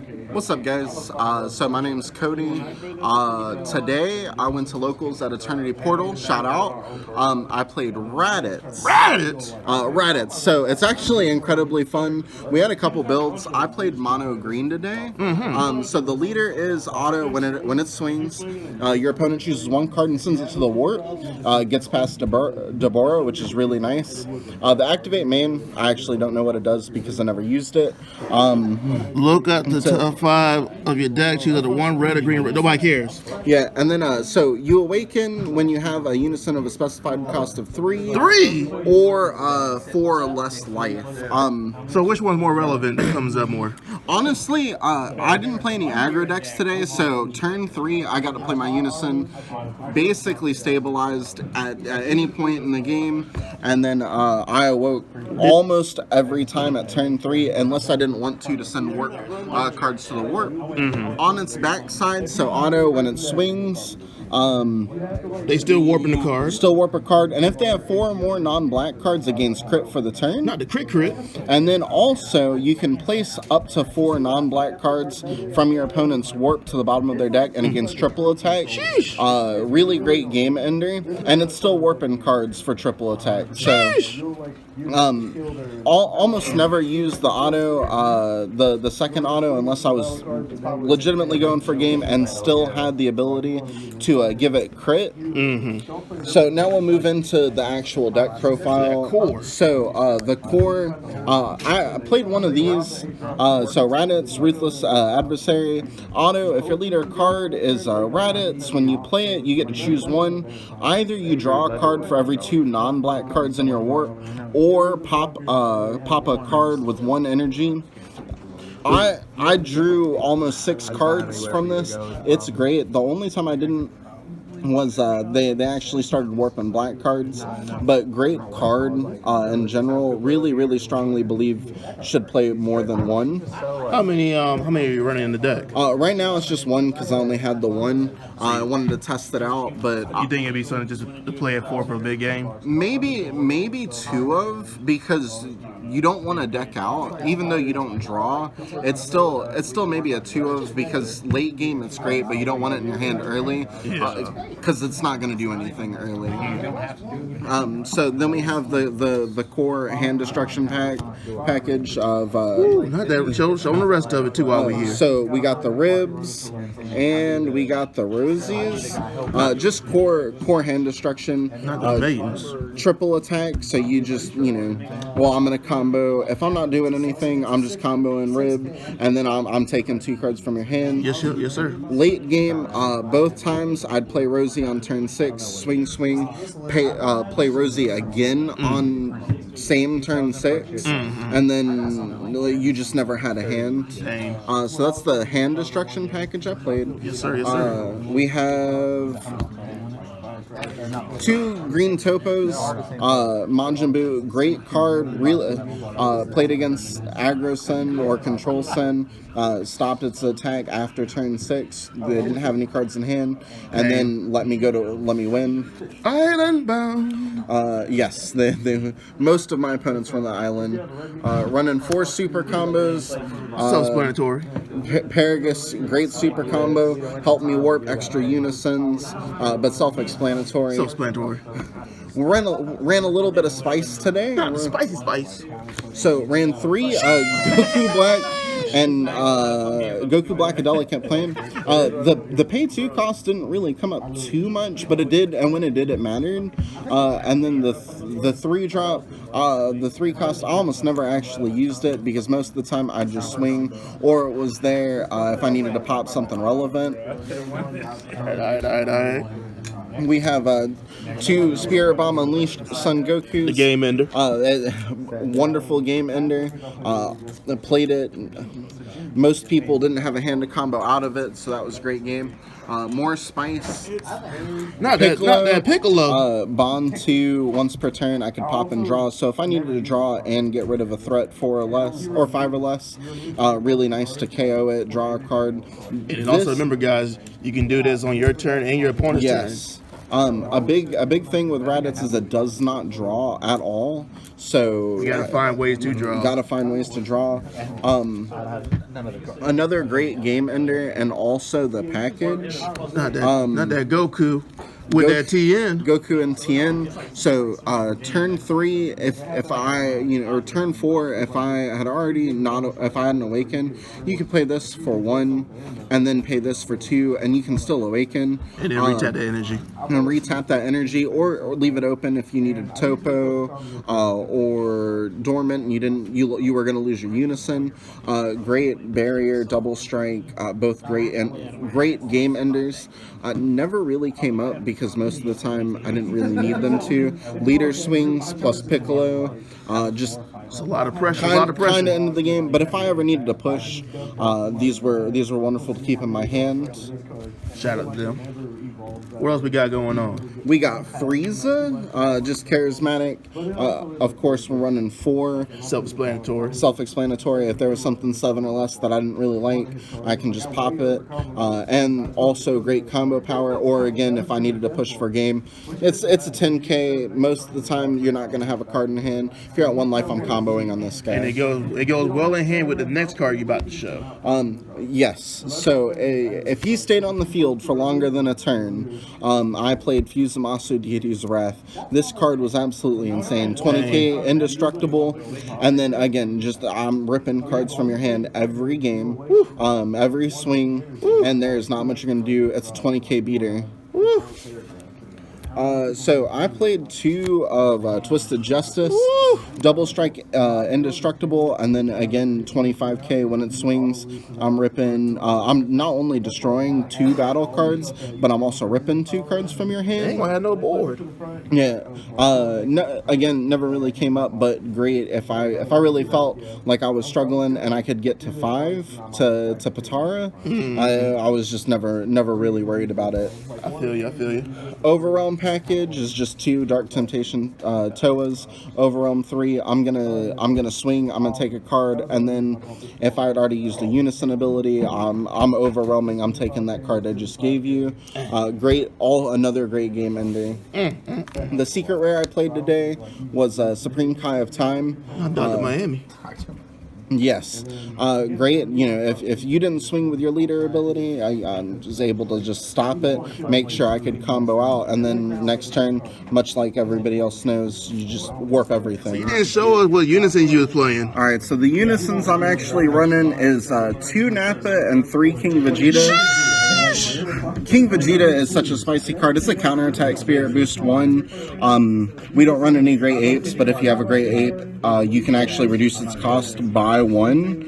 What's up, guys? So my name's Cody. Today I went to locals at Eternity Portal. Shout out. I played Raditz. Raditz. So it's actually incredibly fun. We had a couple builds. I played mono green today. So the leader is auto when it swings. Your opponent chooses one card and sends it to the warp. Gets past Deborah, which is really nice. The activate main, I actually don't know what it does because I never used it. Look at the top 5 of your deck. Choose either one red or green. Nobody cares. Yeah, and then so you awaken when you have a unison of a specified cost of 3. 3 or 4 or less life. So which one's more relevant that comes up more? Honestly, I didn't play any aggro decks today, so turn 3 I got to play my unison, basically stabilized at any point in the game, and then I awoke almost every time at turn 3, unless I didn't want to send warp cards to the warp. On its backside, so auto when it swings, they still warping the card. Still warp a card, and if they have 4 or more non-black cards, it gains crit for the turn. Not the crit. And then also, you can place up to 4 non-black cards from your opponent's warp to the bottom of their deck, and it gains triple attack. Sheesh. Really great game ender, and it's still warping cards for triple attack. So, almost never used the auto, the second auto, unless I was legitimately going for game and still had the ability to give it crit. So now we'll move into the actual deck profile. Core. So the core, I played one of these. So Raditz, Ruthless Adversary. Auto, if your leader card is Raditz, when you play it, you get to choose one. Either you draw a card for every 2 non-black cards in your warp, or pop a card with 1 energy. I drew almost 6 cards from this. It's great. The only time I didn't was they actually started warping black cards, but great card in general. Really strongly believe should play more than 1. How many are you running in the deck? Right now it's just 1 because I only had the 1. I wanted to test it out, but You think it'd be something just to play at 4 for a big game? maybe 2 of, because you don't want to deck out, even though you don't draw. It's still maybe a 2 of, because late game it's great, but you don't want it in your hand early because it's not going to do anything early. So then we have the core hand destruction package of. Not that. Show them the rest of it too while we're here. So we got the ribs and we got the rosies. Just core hand destruction. Not the maidens. Triple attack. So you just I'm gonna combo. If I'm not doing anything, I'm just comboing rib, and then I'm taking 2 cards from your hand. Yes, sir. Late game, both times I'd play Rosie on turn 6, swing, play Rosie again on same turn 6, and then you just never had a hand. So that's the hand destruction package I played. Yes, sir. We have 2 green topos. Majin Buu, great card. Played against aggro Sen or control Sen. Stopped its attack after turn 6. They didn't have any cards in hand, and then let me win. Island bound. Yes, most of my opponents were on the island. Running 4 super combos. Self-explanatory. Paragus, great super combo. Helped me warp extra unisons, but self-explanatory. We ran a little bit of spice today. Not spicy spice. So ran 3 Goku Black and Goku Blackadella kept playing. The pay 2 cost didn't really come up too much, but it did, and when it did, it mattered. And then the 3 drop, the 3 cost, I almost never actually used it because most of the time I'd just swing, or it was there if I needed to pop something relevant. Alright. We have 2 Spirit Bomb Unleashed Son Gokus. The game ender. Wonderful game ender. Played it. Most people didn't have a hand to combo out of it, so that was a great game. More spice. Not that Piccolo. Bond 2 once per turn. I could pop and draw. So if I needed to draw and get rid of a threat 4 or less, or 5 or less, really nice to KO it, draw a card. And also remember, guys, you can do this on your turn and your opponent's turn. A big thing with Raditz is it does not draw at all. So you gotta find ways to draw. Gotta find ways to draw. Another great game ender, and also the package. Not that Goku with that TN. Goku and TN. So turn 3, if I or turn 4, if I hadn't awakened, you could play this for 1, and then pay this for 2, and you can still awaken. And then retap that energy. And retap that energy, or leave it open if you needed topo or dormant. And you were going to lose your unison. Great barrier, double strike, both great game enders. Never really came up because most of the time I didn't really need them to. Leader swings plus Piccolo, just it's a lot of pressure. Kind of end of the game. But if I ever needed to push, these were wonderful to keep in my hand. Shout out to them. What else we got going on? We got Frieza, just charismatic. Of course, we're running 4. Self-explanatory. If there was something 7 or less that I didn't really like, I can just pop it. And also great combo power. Or again, if I needed to push for game, it's a 10K. Most of the time, you're not going to have a card in hand. If you're at 1 life, I'm comboing on this guy. And it goes well in hand with the next card you're about to show. Yes. So if he stayed on the field for longer than a turn, I played Fusamasu Deity's Wrath. This card was absolutely insane. 20k indestructible, and then again, just I'm ripping cards from your hand every game, every swing, and there's not much you're gonna do. It's a 20k beater. So I played 2 of Twisted Justice, double strike, indestructible, and then again 25k when it swings. I'm ripping. I'm not only destroying 2 battle cards, but I'm also ripping 2 cards from your hand. Ain't gonna have no board. Yeah. Again, never really came up, but great if I really felt like I was struggling and I could get to 5 to Patara. I was just never really worried about it. I feel you. Overwhelm package is just 2 Dark Temptation Toas. Overwhelm 3. I'm gonna swing. I'm gonna take a card, and then if I had already used a Unison ability, I'm overwhelming. I'm taking that card I just gave you. Another great game ending. The secret rare I played today was Supreme Kai of Time. I'm down to Miami. Yes. Great. If you didn't swing with your leader ability, I was able to just stop it, make sure I could combo out, and then next turn, much like everybody else knows, you just warp everything. You didn't show us what Unisons you was playing. Alright, so the Unisons I'm actually running is 2 Nappa and 3 King Vegeta. King Vegeta is such a spicy card. It's a counterattack spirit boost 1. We don't run any great apes, but if you have a great ape, you can actually reduce its cost by 1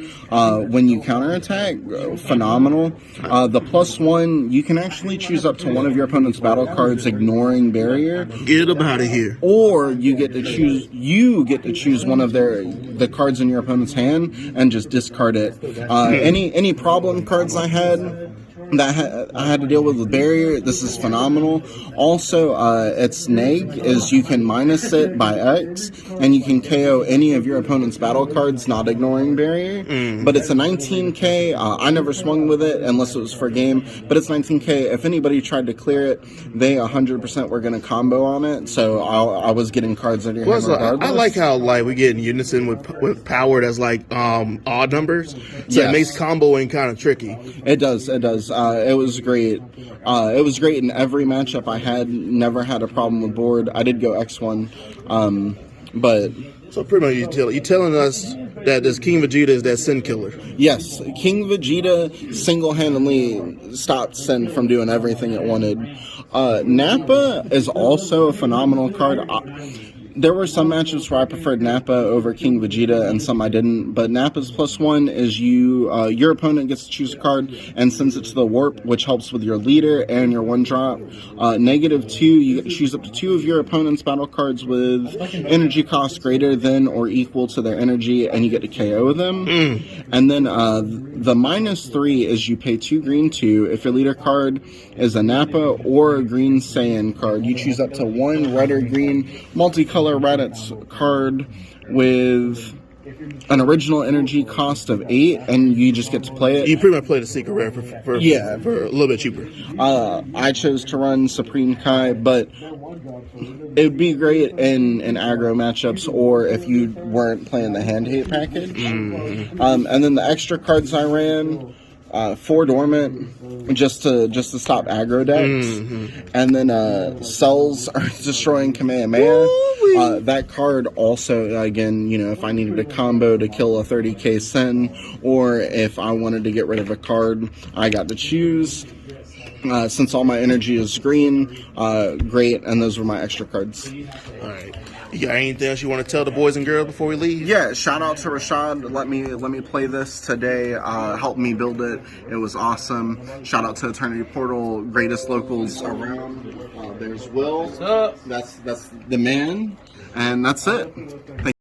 when you counterattack. Phenomenal. The +1, you can actually choose up to 1 of your opponent's battle cards, ignoring barrier. Get them out of here. Or you get to choose one of the cards in your opponent's hand and just discard it. Any problem cards I had that I had to deal with barrier, this is phenomenal. Also, its neg is you can minus it by X, and you can KO any of your opponent's battle cards, not ignoring barrier. But it's a 19k. I never swung with it unless it was for game, but it's 19k. If anybody tried to clear it, they 100% were going to combo on it, so I was getting cards out of your hand regardless. I like how we get in unison with power that's like odd numbers, so it makes comboing kind of tricky. It does. It was great. It was great in every matchup I had. Never had a problem with board. I did go X1, but so pretty much you're telling us that this King Vegeta is that Sin killer. Yes, King Vegeta single-handedly stopped Sin from doing everything it wanted. Nappa is also a phenomenal card. There were some matchups where I preferred Nappa over King Vegeta, and some I didn't. But Nappa's +1 is your opponent gets to choose a card and sends it to the warp, which helps with your leader and your 1-drop. -2, you get to choose up to 2 of your opponent's battle cards with energy cost greater than or equal to their energy, and you get to KO them. And then the -3 is you pay 2 green 2 if your leader card is a Nappa or a green Saiyan card. You choose up to 1 red or green multicolor Raditz card with an original energy cost of 8, and you just get to play it. You pretty much play the secret rare for a little bit cheaper. I chose to run Supreme Kai, but it would be great in aggro matchups, or if you weren't playing the hand hate package. Mm-hmm. And then the extra cards I ran, 4 Dormant, just to stop aggro decks. Mm-hmm. And then Cells are destroying Kamehameha. That card also, again, if I needed a combo to kill a 30k Sen, or if I wanted to get rid of a card, I got to choose. Since all my energy is green, great, and those were my extra cards. All right. You got anything else you want to tell the boys and girls before we leave? Yeah, shout out to Rashad. Let me play this today. Helped me build it. It was awesome. Shout out to Eternity Portal, greatest locals around. There's Will. What's up? That's the man, and that's it. Thank